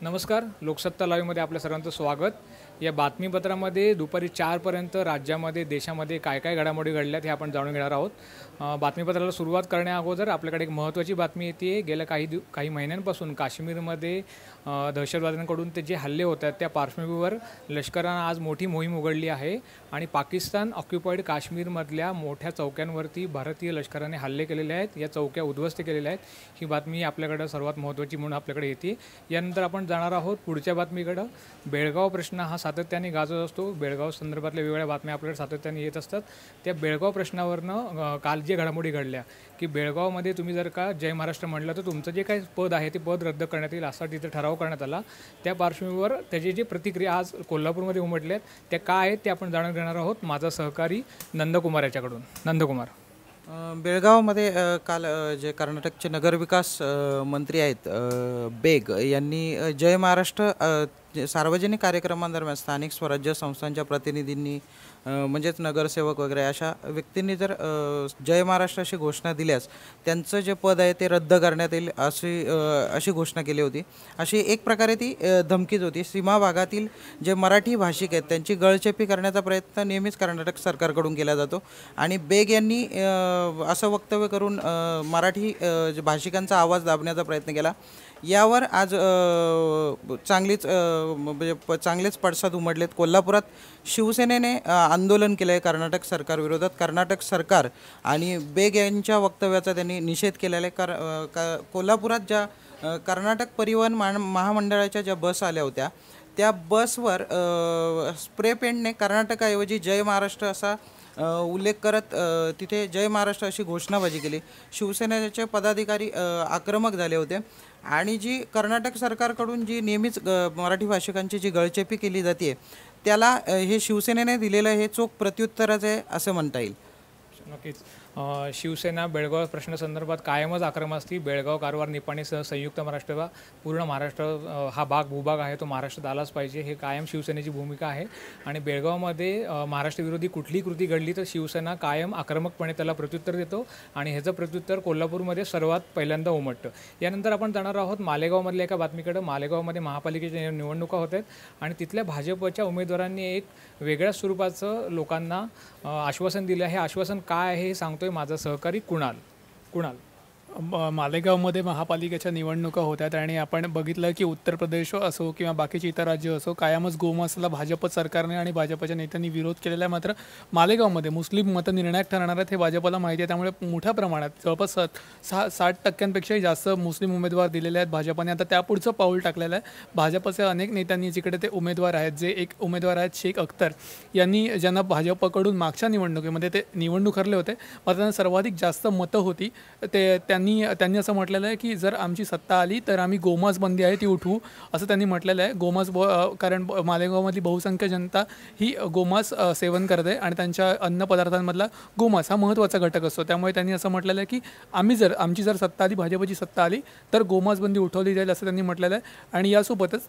नमस्कार. लोकसत्ता लाईव्हमध्ये आपल्या सर्वांचं स्वागत. या बातमीपत्रामध्ये दुपारी 4पर्यंत राज्यामध्ये देशामध्ये काय काय घडामोडी घडल्यात हे आपण जाणून घेणार आहोत. बातमीपत्राला सुरुवात करण्याअगोदर आपल्याकडे एक महत्त्वाची बातमी येते. गेल्या काही महिन्यांपासून काश्मीरमध्ये दहशतवाद्यांकडून ते जे हल्ले होतात त्या पार्श्वभूमीवर लष्करानं आज मोठी मोहीम उघडली आहे आणि पाकिस्तान ऑक्युपाईड काश्मीरमधल्या मोठ्या चौक्यांवरती भारतीय लष्कराने हल्ले केलेले आहेत. या चौक्या उद्ध्वस्त केलेल्या आहेत. ही बातमी आपल्याकडे सर्वात महत्त्वाची म्हणून आपल्याकडे येते. यानंतर आपण जाणार आहोत पुढच्या बातमीकडं. बेळगाव प्रश्न हा सातत्याने गाजत असतो. बेळगाव संदर्भातल्या वेगवेगळ्या बातम्या आपल्याकडे सातत्याने येत असतात. त्या बेळगाव प्रश्नावरनं काल जे घडामोडी घडल्या की बेळगावमध्ये तुम्ही जर का जय महाराष्ट्र म्हटलं तर तुमचं जे काही पद आहे ते पद रद्द करण्यात येईल असा तिथे ठराव करण्यात आला. त्या पार्श्वभूमीवर त्याची जी प्रतिक्रिया आज कोल्हापूरमध्ये उमटल्या आहेत त्या काय आहेत ते आपण जाणून घेणार आहोत. माझा सहकारी नंदकुमार याच्याकडून. नंदकुमार. बेळगावमध्ये काल जे कर्नाटकचे नगरविकास मंत्री आहेत बेग यांनी जय महाराष्ट्र सार्वजनिक कार्यक्रमांदरम्यान स्थानिक स्वराज्य संस्थांच्या प्रतिनिधींनी म्हणजेच नगरसेवक वगैरे अशा व्यक्तींनी जर जय महाराष्ट्र अशी घोषणा दिल्यास त्यांचं जे पद आहे ते रद्द करण्यात येईल अशी घोषणा केली होती. अशी एक प्रकारे ती धमकीच होती. सीमा भागातील जे मराठी भाषिक आहेत त्यांची गळचेपी करण्याचा प्रयत्न नेहमीच कर्नाटक सरकारकडून केला जातो आणि बेग यांनी असं वक्तव्य करून मराठी भाषिकांचा आवाज दाबण्याचा प्रयत्न केला. यावर आज चांगलेच पडसाद उमटलेत. कोल्हापुरात शिवसेनेने आंदोलन केलं आहे कर्नाटक सरकारविरोधात. कर्नाटक सरकार आणि बेग यांच्या वक्तव्याचा त्यांनी निषेध केलेला आहे. कोल्हापुरात ज्या कर्नाटक परिवहन महामंडळाच्या ज्या बस आल्या होत्या त्या बसवर स्प्रे पेंटने कर्नाटकाऐवजी जय महाराष्ट्र असा उल्लेख करत तिथे जय महाराष्ट्र अशी घोषणाबाजी केली. शिवसेनेचे पदाधिकारी आक्रमक झाले होते आणि जी कर्नाटक सरकारकडून जी नेहमीच मराठी भाषिकांची जी गळचेपी केली जाते त्याला हे शिवसेनेने दिलेलं हे चोख प्रत्युत्तरच आहे असं म्हणता येईल. नक्कीच. शिवसेना बेळगाव प्रश्नासंदर्भात कायमच आक्रमक असते. बेळगाव, कारवार, निपाणीसह संयुक्त महाराष्ट्र पूर्ण महाराष्ट्र हा भूभाग आहे तो महाराष्ट्रात आलाच पाहिजे हे कायम शिवसेनेची भूमिका आहे. आणि बेळगावमध्ये महाराष्ट्रविरोधी कुठलीही कृती घडली तर शिवसेना कायम आक्रमकपणे त्याला प्रत्युत्तर देतो आणि ह्याचं प्रत्युत्तर कोल्हापूरमध्ये सर्वात पहिल्यांदा उमटतं. यानंतर आपण जाणार आहोत मालेगावमधल्या एका बातमीकडे. मालेगावमध्ये महापालिकेच्या निवडणुका होत आहेत आणि तिथल्या भाजपच्या उमेदवारांनी एक वेगळ्या स्वरूपाचं लोकांना आश्वासन दिलं. हे आश्वासन काय आहे हे सांगतोय माझा सहकारी कुणाल. मालेगावमध्ये महापालिकेच्या निवडणुका होत्यात आणि आपण बघितलं की उत्तर प्रदेश असो किंवा बाकीची इतर राज्य असो कायमच गोमांसाला भाजप सरकारने आणि भाजपच्या नेत्यांनी विरोध केलेला आहे. मात्र मालेगावमध्ये मुस्लिम मतं निर्णायक ठरणार आहेत हे भाजपला माहिती आहे. त्यामुळे मोठ्या प्रमाणात जवळपास 60% जास्त मुस्लिम उमेदवार दिलेले आहेत भाजपने. आता त्यापुढचं पाऊल टाकलेलं आहे. भाजपचे अनेक नेत्यांनी जिकडे ते उमेदवार आहेत जे एक उमेदवार आहेत शेख अख्तर यांनी ज्यांना भाजपकडून मागच्या निवडणुकीमध्ये ते निवडणूक हरले होते मात्र त्यांना सर्वाधिक जास्त मतं होती त्यांनी असं म्हटलेलं आहे की जर आमची सत्ता आली तर आम्ही गोमांस बंदी आहे ती उठवू असं त्यांनी म्हटलेलं आहे. कारण मालेगावमधली बहुसंख्य जनता ही गोमांस सेवन करते आणि त्यांच्या अन्नपदार्थांमधला गोमांस हा महत्त्वाचा घटक असतो. त्यामुळे त्यांनी असं म्हटलेलं आहे की आमची जर सत्ता आली भाजपची सत्ता आली तर गोमांस बंदी उठवली जाईल असं त्यांनी म्हटलेलं आहे. आणि यासोबतच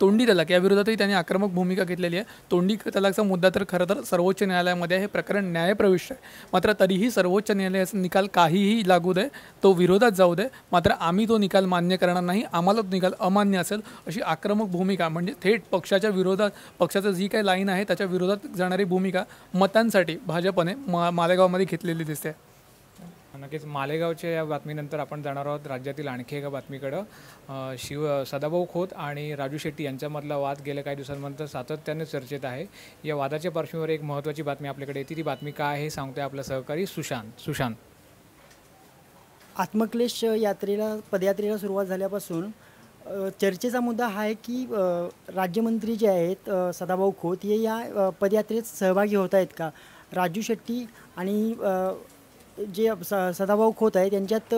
तोंडी तलाक याविरोधातही त्यांनी आक्रमक भूमिका घेतलेली आहे. तोंडी तलाकचा मुद्दा तर खरं तर सर्वोच्च न्यायालयामध्ये हे प्रकरण न्यायप्रविष्ट आहे. मात्र तरीही सर्वोच्च न्यायालयाचा निकाल काहीही लागू दे तो विरोधात जाऊ दे मात्र आम्ही तो निकाल मान्य करणार नाही. आम्हाला तो निकाल अमान्य असेल अशी आक्रमक भूमिका म्हणजे थेट पक्षाच्या विरोधात पक्षाचं जी काही लाईन आहे त्याच्या विरोधात जाणारी भूमिका मतांसाठी भाजपने मालेगावमध्ये घेतलेली दिसते. नक्कीच. मालेगावच्या या बातमीनंतर आपण जाणार आहोत राज्यातील आणखी एका बातमीकडं. सदाभाऊ खोत आणि राजू शेट्टी यांच्यामधला वाद गेल्या काही दिवसांनंतर सातत्याने चर्चेत आहे. या वादाच्या पार्श्वभूमीवर एक महत्त्वाची बातमी आपल्याकडे येते. ती बातमी काय आहे सांगतोय आपला सहकारी सुशांत. आत्मक्लेश पदयात्रेला सुरुवात झाल्यापासून चर्चेचा मुद्दा हा आहे की राज्यमंत्री जे आहेत सदाभाऊ खोत हे या पदयात्रेत सहभागी होत आहेत का. राजू शेट्टी आणि जे सदाभाऊ खोत आहे त्यांच्यात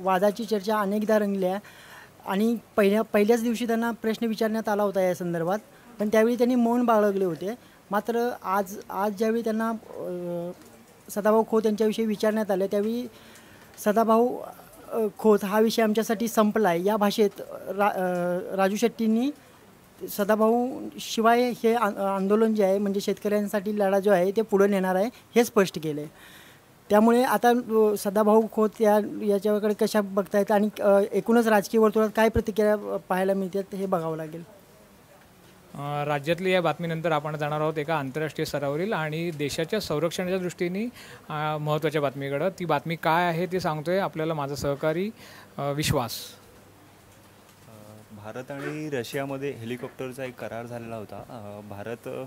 वादाची चर्चा अनेकदा रंगली आहे आणि पहिल्याच दिवशी त्यांना प्रश्न विचारण्यात आला होता या संदर्भात पण त्यावेळी त्यांनी मौन बाळगले होते. मात्र आज ज्यावेळी त्यांना सदाभाऊ खोत यांच्याविषयी विचारण्यात आले त्यावेळी सदाभाऊ खोत हा विषय आमच्यासाठी संपला आहे या भाषेत राजू शेट्टींनी सदाभाऊ शिवाय हे आंदोलन जे आहे म्हणजे शेतकऱ्यांसाठी लढा जो आहे ते पुढे नेणार आहे हे स्पष्ट केलं आहे. त्यामुळे आता सदाभाऊ खोत याच्याकडे कशा बघतायत आणि एकूणच राजकीय वर्तुळात काय प्रतिक्रिया पाहायला मिळतात हे बघावं लागेल. राज्यातली या बातमीनंतर आपण जाणार आहोत एका आंतरराष्ट्रीय स्तरावरील आणि देशाच्या संरक्षणाच्या दृष्टीने महत्त्वाच्या बातमीकडं. ती बातमी काय आहे ते सांगतोय आपल्याला माझा सहकारी विश्वास. भारत आणि रशियामध्ये हेलिकॉप्टरचा एक करार झालेला होता.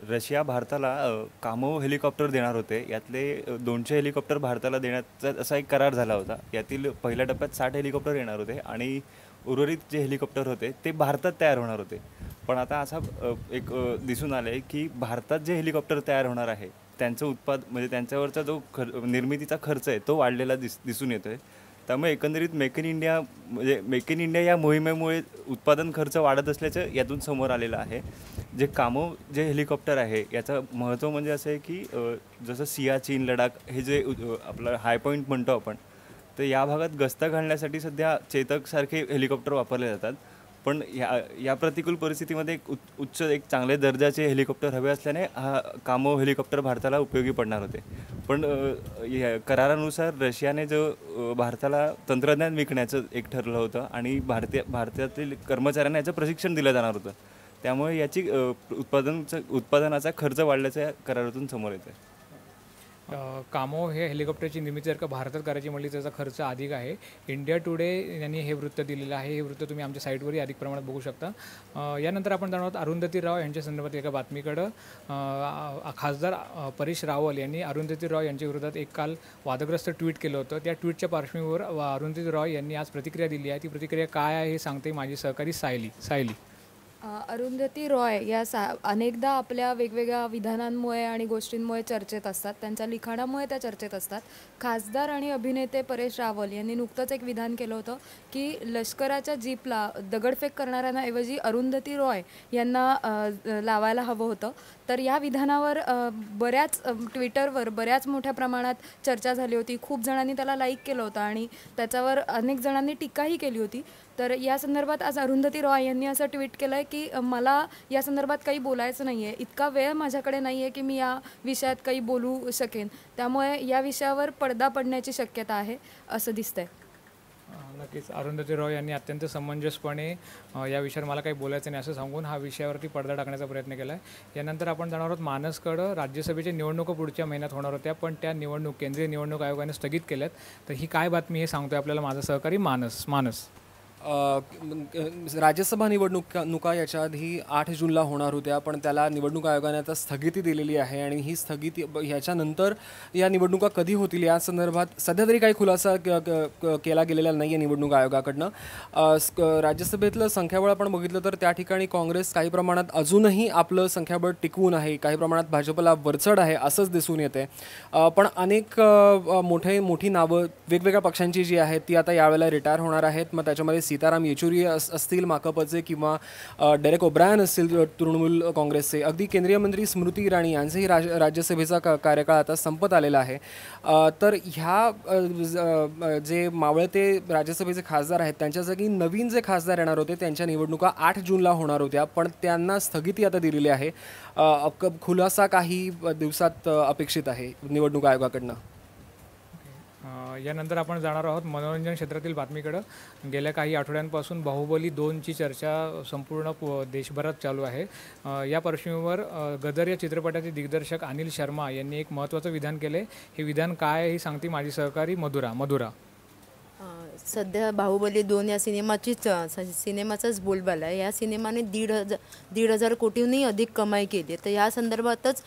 रशिया भारताला कामो हेलिकॉप्टर देणार होते. यातले 200 हेलिकॉप्टर भारताला देण्याचा असा एक करार झाला होता. यातील पहिल्या टप्प्यात 60 हेलिकॉप्टर येणार होते आणि उर्वरित जे हेलिकॉप्टर होते ते भारतात तयार होणार होते. पण आता असा एक दिसून आलं आहे की भारतात जे हेलिकॉप्टर तयार होणार आहे त्यांचं म्हणजे त्यांच्यावरचा जो निर्मितीचा खर्च आहे तो वाढलेला दिसून येतो आहे. त्यामुळे एकंदरीत मेक इन इंडिया या मोहिमेमुळे उत्पादन खर्च वाढत असल्याचं यातून समोर आलेलं आहे. जे हेलिकॉप्टर आहे याचं महत्त्व म्हणजे असं आहे की जसं सियाचीन, लडाख हे जे आपलं हाय पॉईंट म्हणतो आपण, तर या भागात गस्त घालण्यासाठी सध्या चेतकसारखे हेलिकॉप्टर वापरले जातात. पण या प्रतिकूल परिस्थितीमध्ये एक चांगले दर्जाचे हेलिकॉप्टर हवे असल्याने हा कामो हेलिकॉप्टर भारताला उपयोगी पडणार होते. पण करारानुसार रशियाने जो भारताला तंत्रज्ञान विकण्याचं एक ठरलं होतं आणि भारतातील कर्मचाऱ्यांना याचं प्रशिक्षण दिलं जाणार होतं. त्यामुळे याची उत्पादनाचा खर्च वाढल्याचं या करारातून समोर येतं आहे. कामो हे हेलिकॉप्टरची निर्मिती जर का भारतात करायची म्हटली त्याचा खर्च अधिक आहे. इंडिया टुडे यांनी हे वृत्त दिलेलं आहे. हे वृत्त तुम्ही आमच्या साईटवरही अधिक प्रमाणात बघू शकता. यानंतर आपण जाणार आहोत अरुंधती राव यांच्या संदर्भात एका बातमीकडं. खासदार परेश रावल यांनी अरुंधती राव यांच्या विरोधात एक काल वादग्रस्त ट्विट केलं होतं. त्या ट्विटच्या पार्श्वभूमीवर अरुंधती राव यांनी आज प्रतिक्रिया दिली आहे. ती प्रतिक्रिया काय आहे हे सांगते माझी सहकारी सायली. अरुंधती रॉय या अनेकदा आपल्या वेगवेगळ्या विधानांमुळे आणि गोष्टींमुळे चर्चेत असतात. त्यांच्या लिखाणामुळे त्या चर्चेत असतात. खासदार आणि अभिनेते परेश रावल यांनी नुकतंच एक विधान केलं होतं की लष्कराच्या जीपला दगडफेक करणाऱ्यांऐवजी अरुंधती रॉय यांना लावायला हवं होतं. तर या विधानावर बऱ्याच ट्विटरवर बऱ्याच मोठ्या प्रमाणात चर्चा झाली होती. खूप जणांनी त्याला लाईक केलं होतं आणि त्याच्यावर अनेक जणांनी टीकाही केली होती. तर या संदर्भात आज अरुंधती रॉय यांनी असं ट्विट केलं आहे की मला या संदर्भात काही बोलायचं नाही आहे. इतका वेळ माझ्याकडे नाही आहे की मी या विषयात काही बोलू शकेन. त्यामुळे या विषयावर पडदा पडण्याची शक्यता आहे असं दिसतंय. नक्कीच अरुंधती रॉय यांनी अत्यंत समंजसपणे या विषयावर मला काही बोलायचं नाही असं सांगून हा विषयावरती पडदा टाकण्याचा प्रयत्न केला आहे. यानंतर आपण जाणार आहोत मानसकडं. राज्यसभेच्या निवडणुका पुढच्या महिन्यात होणार होत्या पण त्या केंद्रीय निवडणूक आयोगाने स्थगित केल्यात. तर ही काय बातमी हे सांगतोय आपल्याला माझा सहकारी मानस. राज्यसभा निवडणुका याच्या आधी 8 जूनला होणार होत्या पण त्याला निवडणूक आयोगाने आता स्थगिती दिलेली आहे आणि ही स्थगिती ह्याच्यानंतर या निवडणुका कधी होतील या संदर्भात सध्या तरी काही खुलासा केला गेलेला नाही आहे निवडणूक आयोगाकडनं. राज्यसभेतलं संख्याबळ आपण बघितलं तर त्या ठिकाणी काँग्रेस काही प्रमाणात अजूनही आपलं संख्याबळ टिकवून आहे. काही प्रमाणात भाजपला वरचढ आहे असंच दिसून येते. पण अनेक मोठी नावं वेगवेगळ्या पक्षांची जी आहेत ती आता यावेळेला रिटायर होणार आहेत. मग त्याच्यामध्ये सीताराम येचुरी असतील माकपचे किंवा डेरेक ओब्रायन असतील तृणमूल काँग्रेसचे, अगदी केंद्रीय मंत्री स्मृती इराणी यांचंही राज्यसभेचा कार्यकाळ आता संपत आलेला आहे. तर ह्या जे मावळते राज्यसभेचे खासदार आहेत त्यांच्या जागी नवीन जे खासदार येणार होते त्यांच्या निवडणुका 8 जूनला होणार होत्या पण त्यांना स्थगिती आता दिलेली आहे. खुलासा काही दिवसात अपेक्षित आहे निवडणूक आयोगाकडनं. यानंतर आपण जाणार आहोत मनोरंजन क्षेत्रातील बातमीकडं. गेल्या काही आठवड्यांपासून बाहुबली 2ची चर्चा संपूर्ण देशभरात चालू आहे. या पार्श्वभूमीवर गदर या चित्रपटाचे दिग्दर्शक अनिल शर्मा यांनी एक महत्त्वाचं विधान केले. हे विधान काय आहे हे सांगते माझी सहकारी मधुरा. सध्या बाहुबली 2 या सिनेमाचाच बोलबाला आहे. या सिनेमाने 1,500 कोटींहूनही अधिक कमाई केली आहे. तर या संदर्भातच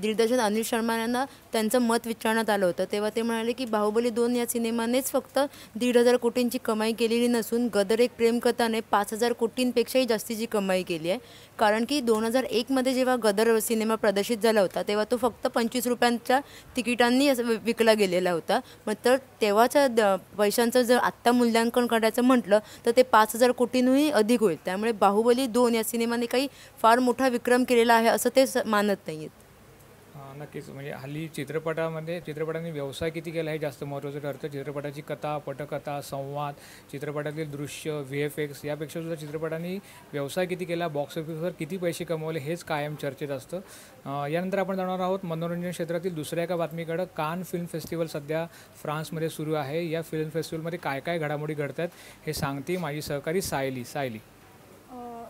दिग्दर्शक अनिल शर्मा यांना त्यांचं मत विचारण्यात आलं होतं. तेव्हा ते म्हणाले की बाहुबली 2 या सिनेमानेच फक्त 1,500 कोटींची कमाई केलेली नसून गदर एक प्रेमकथाने 5,000 कोटींपेक्षाही जास्तीची कमाई केली आहे. कारण की 2001मध्ये जेव्हा गदर सिनेमा प्रदर्शित झाला होता तेव्हा तो फक्त 25 रुपयांच्या तिकिटांनी विकला गेलेला होता. मग तर तेव्हाच्या पैशांचं जर आत्ता मूल्यांकन करायचं म्हटलं तर ते 5,000 कोटींहूनही अधिक होईल. त्यामुळे बाहुबली 2 या सिनेमाने काही फार मोठा विक्रम केलेला आहे असं ते मानत नाही आहेत. नक्कीच. म्हणजे हल्ली चित्रपटांनी व्यवसाय किती केला हे जास्त महत्त्वाचं ठरतं. चित्रपटाची कथा, पटकथा, संवाद, चित्रपटातील दृश्य, VFX यापेक्षा सुद्धा चित्रपटांनी व्यवसाय किती केला, बॉक्स ऑफिसवर किती पैसे कमवले हेच कायम चर्चेत असतं. यानंतर आपण जाणार आहोत मनोरंजन क्षेत्रातील दुसऱ्या एका बातमीकडं. कान फिल्म फेस्टिवल सध्या फ्रान्समध्ये सुरू आहे. या फिल्म फेस्टिवलमध्ये काय काय घडामोडी घडतात हे सांगते माझी सहकारी सायली.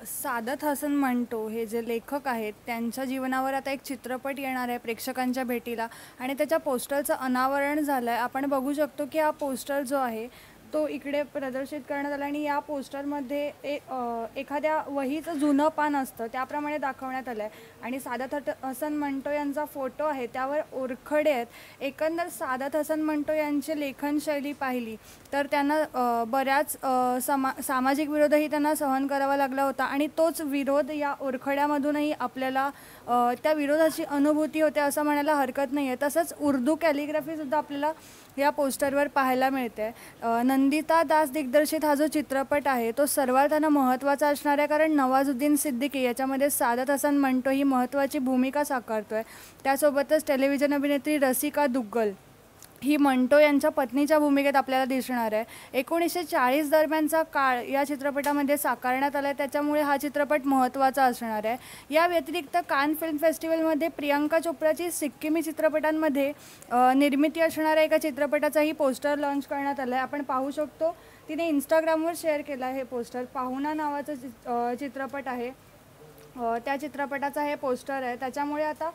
सादत हसन मंटो हे जे लेखक आहेत त्यांच्या जीवनावर आता एक चित्रपट येणार आहे प्रेक्षकांच्या भेटीला आणि त्याच्या पोस्टरचं अनावरण झालं आहे. आपण बघू शकतो की हा पोस्टर जो आहे तो इकडे प्रदर्शित करण्यात आला आणि या पोस्टरमध्ये एखाद्या वहीचं जुनं पान असतं त्याप्रमाणे दाखवण्यात आलं आहे आणि सादत हसन मंटो यांचा फोटो आहे, त्यावर ओरखडे आहेत. एकंदर सादत हसन मंटो यांची लेखनशैली पाहिली तर त्यांना बऱ्याच सामाजिक विरोधही त्यांना सहन करावा लागला होता आणि तोच विरोध या ओरखड्यामधूनही आपल्याला त्या विरोधाची अनुभूती होते असं म्हणायला हरकत नाही आहे. तसंच उर्दू कॅलिग्राफीसुद्धा आपल्याला या पोस्टरवर पाहायला मिळते. नंदिता दास दिग्दर्शित हा जो चित्रपट आहे तो सर्वात महत्त्वाचा असणार आहे कारण नवाजुद्दीन सिद्दीकी याच्यामध्ये सादत हसन मंटो ही महत्त्वाची भूमिका साकारतो आहे. त्यासोबतच टेलिव्हिजन अभिनेत्री रसिका दुग्गल ही मंटो यांच्या पत्नीच्या भूमिकेत आपल्याला दिसणार आहे. 1940 दरम्यानचा काळ या चित्रपटामध्ये साकारण्यात आला आहे, त्याच्यामुळे हा चित्रपट महत्त्वाचा असणार आहे. या व्यतिरिक्त कान फिल्म फेस्टिवलमध्ये प्रियांका चोप्राची सिक्कीमी चित्रपटांमध्ये निर्मिती असणाऱ्या एका चित्रपटाचाही पोस्टर लॉन्च करण्यात आला आहे. आपण पाहू शकतो तिने इंस्टाग्रामवर शेअर केला आहे हे पोस्टर. पाहुणा नावाचं चित्रपट आहे, त्या चित्रपटाचा हे पोस्टर आहे. त्याच्यामुळे आता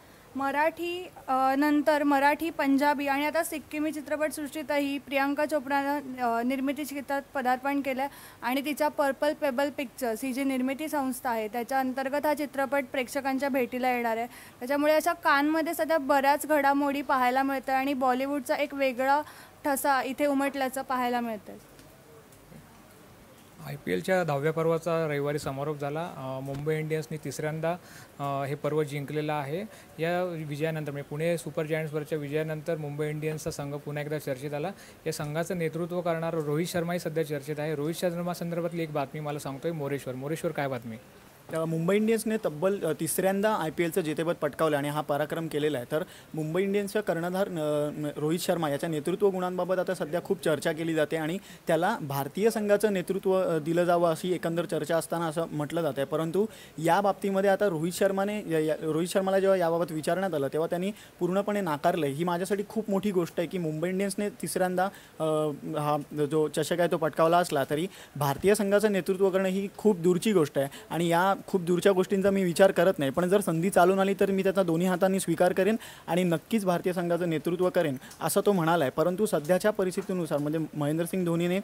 नंतर मराठी, पंजाबी आणि आता सिक्कीमी चित्रपटसृष्टीतही प्रियांका चोप्रानं निर्मिती क्षेत्रात पदार्पण केलं आहे आणि तिच्या पर्पल पेबल पिक्चर्स ही जी निर्मिती संस्था आहे त्याच्या अंतर्गत हा चित्रपट प्रेक्षकांच्या भेटीला येणार आहे. त्याच्यामुळे अशा कानमध्ये सध्या बऱ्याच घडामोडी पाहायला मिळतं आणि बॉलिवूडचा एक वेगळा ठसा इथे उमटल्याचं पाहायला मिळतं. IPLच्या 10व्या पर्वाचा रविवारी समारोप झाला. मुंबई इंडियन्सनी तिसऱ्यांदा हे पर्व जिंकलेलं आहे. या विजयानंतर म्हणजे पुणे सुपर जायंट्सवरच्या विजयानंतर मुंबई इंडियन्सचा संघ पुन्हा एकदा चर्चेत आला. या संघाचं नेतृत्व करणारा रोहित शर्माही सध्या चर्चेत आहे. रोहित शर्मा संदर्भातली एक बातमी मला सांगतोय मोरेश्वर काय बातमी? मुंबई इंडियन्सने तब्बल तिसऱ्यांदा IPLचं जेतेपद पटकावलं आणि हा पराक्रम केलेला आहे. तर मुंबई इंडियन्सचा कर्णधार रोहित शर्मा याच्या नेतृत्व गुणांबाबत आता सध्या खूप चर्चा केली जाते आणि त्याला भारतीय संघाचं नेतृत्व दिलं जावं अशी एकंदर चर्चा असताना असं म्हटलं जातं आहे. परंतु या बाबतीमध्ये आता रोहित शर्माला जेव्हा याबाबत विचारण्यात आलं तेव्हा त्यांनी पूर्णपणे नाकारलं. ही माझ्यासाठी खूप मोठी गोष्ट आहे की मुंबई इंडियन्सने तिसऱ्यांदा हा जो चषक आहे तो पटकावला असला तरी भारतीय संघाचं नेतृत्व करणं ही खूप दूरची गोष्ट आहे आणि या खूप दूरच्या गोष्टींचा मी विचार करत नाही. पण जर संधी चालून आली तर मी त्याचा दोन्ही हातांनी स्वीकार करेन आणि नक्कीच भारतीय संघाचं नेतृत्व करेन असं तो म्हणाला आहे. परंतु सध्याच्या परिस्थितीनुसार म्हणजे महेंद्रसिंग धोनीने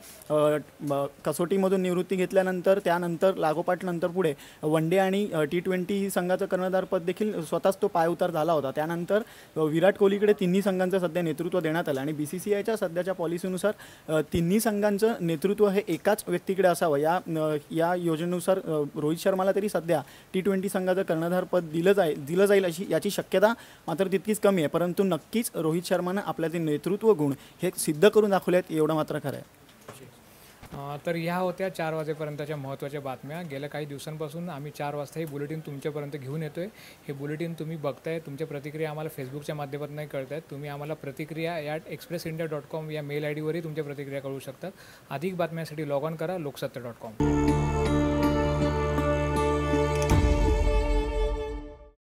कसोटीमधून निवृत्ती घेतल्यानंतर त्यानंतर लागोपाठ नंतर पुढे वन डे आणि T20 संघाचं कर्णधारपद देखील स्वतःच तो पायउतार झाला होता. त्यानंतर विराट कोहलीकडे तिन्ही संघांचं सध्या नेतृत्व देण्यात आलं आणि BCCIच्या सध्याच्या पॉलिसीनुसार तिन्ही संघांचं नेतृत्व हे एकाच व्यक्तीकडे असावं. या योजनेनुसार रोहित शर्माला तरी सध्या T20 संघाचं कर्णधारपद दिलं जाईल अशी याची शक्यता मात्र तितकीच कमी आहे. परंतु नक्कीच रोहित शर्मानं आपल्याचे नेतृत्व गुण हे सिद्ध करून दाखवले आहेत एवढं मात्र खरं आहे. तर ह्या होत्या 4 वाजेपर्यंतच्या महत्त्वाच्या बातम्या. गेल्या काही दिवसांपासून आम्ही 4 वाजता हे बुलेटिन तुमच्यापर्यंत घेऊन येतोय. हे बुलेटिन तुम्ही बघताय, तुमच्या प्रतिक्रिया आम्हाला फेसबुकच्या माध्यमातून कळत आहेत. तुम्ही आम्हाला प्रतिक्रिया @expressindia.com या मेल ID वरही तुमच्या प्रतिक्रिया कळवू शकतात. अधिक बातम्यांसाठी लॉग ऑन करा लोकसत्ता.com.